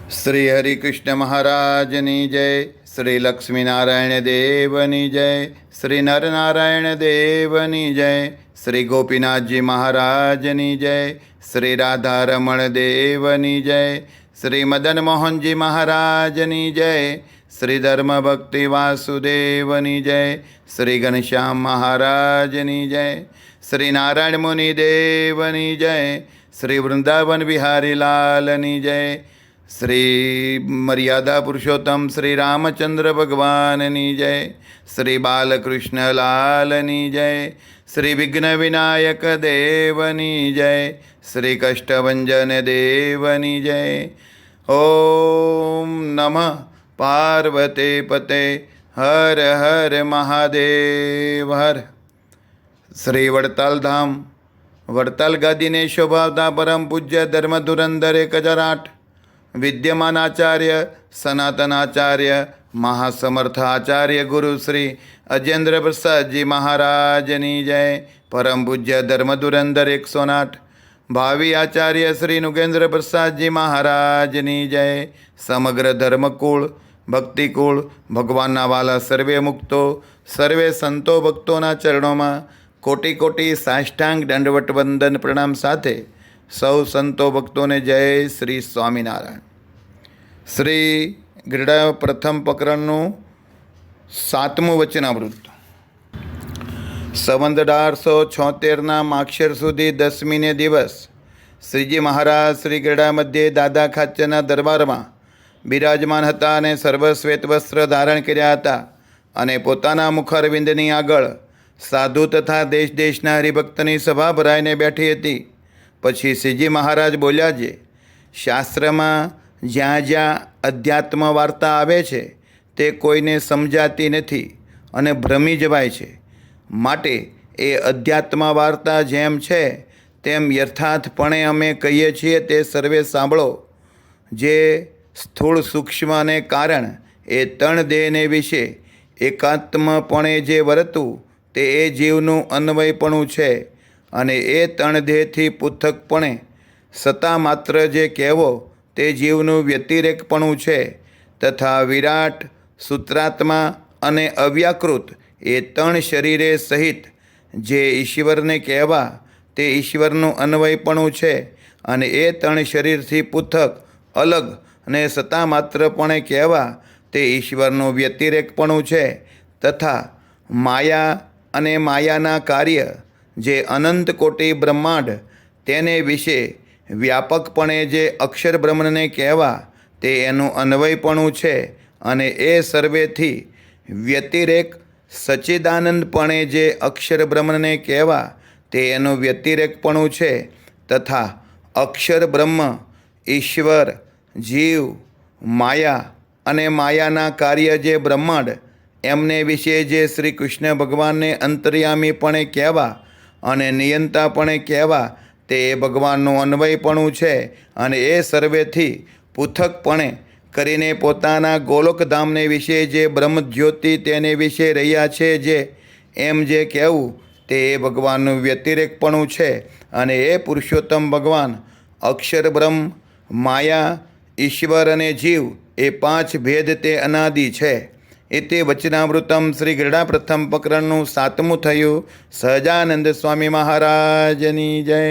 શ્રી હરિકૃષ્ણ મહારાજની જય, શ્રી લક્ષ્મીનારાયણ દેવની જય, શ્રી નરનારાયણ દેવની જય, શ્રી ગોપીનાથજી મહારાજની જય, શ્રી રાધારમણ દેવની જય, શ્રી મદન મોહનજી મહારાજની જય, શ્રી ધર્મ ભક્તિ વાસુદેવની જય, શ્રી ઘનશ્યામ મહારાજની જય, શ્રી નારાયણ મુનિ દેવની જય, શ્રી વૃંદાવન બિહારી લાલની જય, શ્રી મર્યાદા પુરુષોત્તમ શ્રી રામચંદ્ર ભગવાનની જય, શ્રી બાલકૃષ્ણ લાલની જય, શ્રી વિઘ્ન વિનાયક દેવની જય, શ્રી કષ્ટભંજન દેવની જય. ઓમ નમઃ પાર્વતે પતે હર હર મહાદેવ હર. શ્રી વડતાલ ધામ વડતાલ ગાદીને શોભાવતા પરમ પૂજ્ય ધર્મ ધુરંધર 1008 વિદ્યમાન આચાર્ય સનાતન આચાર્ય મહાસમર્થ આચાર્ય ગુરુ શ્રી અજેન્દ્ર પ્રસાદજી મહારાજની જય. પરમ પૂજ્ય ધર્મ ધુરંધર 108 ભાવિ આચાર્ય શ્રી નુગેન્દ્ર પ્રસાદજી મહારાજની જય. સમગ્ર ધર્મકુળ ભક્તિકુળ ભગવાનના વાલા સર્વે મુક્તો સર્વે સંતો ભક્તોના ચરણોમાં કોટી કોટી સાષ્ટાંગ દંડવટ વંદન પ્રણામ સાથે સૌ સંતો ભક્તોને જય શ્રી સ્વામિનારાયણ. શ્રી ગરડા પ્રથમ પ્રકરણનું 7મું વચનામૃત. સંવત 1876ના માક્ષર સુધી 10મીને દિવસ શ્રીજી મહારાજ શ્રી ગરડા મધ્યે દાદા ખાચરના દરબારમાં બિરાજમાન હતા અને સર્વશ્વેત વસ્ત્ર ધારણ કર્યા હતા અને પોતાના મુખારવિંદની આગળ સાધુ તથા દેશ દેશના હરિભક્તની સભા ભરાઈને બેઠી હતી. પછી શ્રીજી મહારાજ બોલ્યા છે, શાસ્ત્રમાં જ્યાં જ્યાં અધ્યાત્મ વાર્તા આવે છે તે કોઈને સમજાતી નથી અને ભ્રમી જવાય છે. માટે એ અધ્યાત્મ વાર્તા જેમ છે તેમ યથાર્થપણે અમે કહીએ છીએ તે સર્વે સાંભળો. જે સ્થૂળ સૂક્ષ્મ અને કારણ એ ત્રણ દેહને વિશે એકાત્મપણે જે વર્તું તે એ જીવનું અન્વયપણું છે અને એ ત્રણ દેહથી પૃથકપણે સત્તા માત્ર જે કહેવો તે જીવનું વ્યતિરેકપણું છે. તથા વિરાટ સૂત્રાત્મા અને અવ્યાકૃત એ ત્રણ શરીરે સહિત જે ઈશ્વરને કહેવા તે ઈશ્વરનું અન્વયપણું છે અને એ ત્રણ શરીરથી પૃથક અલગ અને સત્તા માત્રપણે કહેવા તે ઈશ્વરનું વ્યતિરેકપણું છે. તથા માયા અને માયાના કાર્ય જે અનંત કોટી બ્રહ્માંડ તેને વિશે વ્યાપકપણે જે અક્ષર બ્રહ્મને કહેવા તે એનું અન્વયપણું છે અને એ સર્વેથી વ્યતિરેક સચ્ચિદાનંદપણે જે અક્ષર બ્રહ્મને કહેવા તે એનું વ્યતિરેકપણું છે. તથા અક્ષર બ્રહ્મ ઈશ્વર જીવ માયા અને માયાના કાર્ય જે બ્રહ્માંડ એમને વિશે જે શ્રી કૃષ્ણ ભગવાનને અંતર્યામીપણે કહેવા અને નિયંતાપણે કહેવા તે ભગવાનનું અન્વયપણું છે અને એ સર્વેથી પૃથકપણે કરીને પોતાના ગોલોકધામને વિશે જે બ્રહ્મજ્યોતિ તેને વિશે રહ્યા છે જે એમ જે કહેવું તે ભગવાનનું વ્યતિરેકપણું છે. અને એ પુરુષોત્તમ ભગવાન અક્ષર બ્રહ્મ માયા ઈશ્વર અને જીવ એ 5 ભેદ તે અનાદિ છે. એતે વચનામૃતમ શ્રી ગરડા પ્રથમ પ્રકરણનું 7મું થયું. સહજાનંદ સ્વામી મહારાજની જય.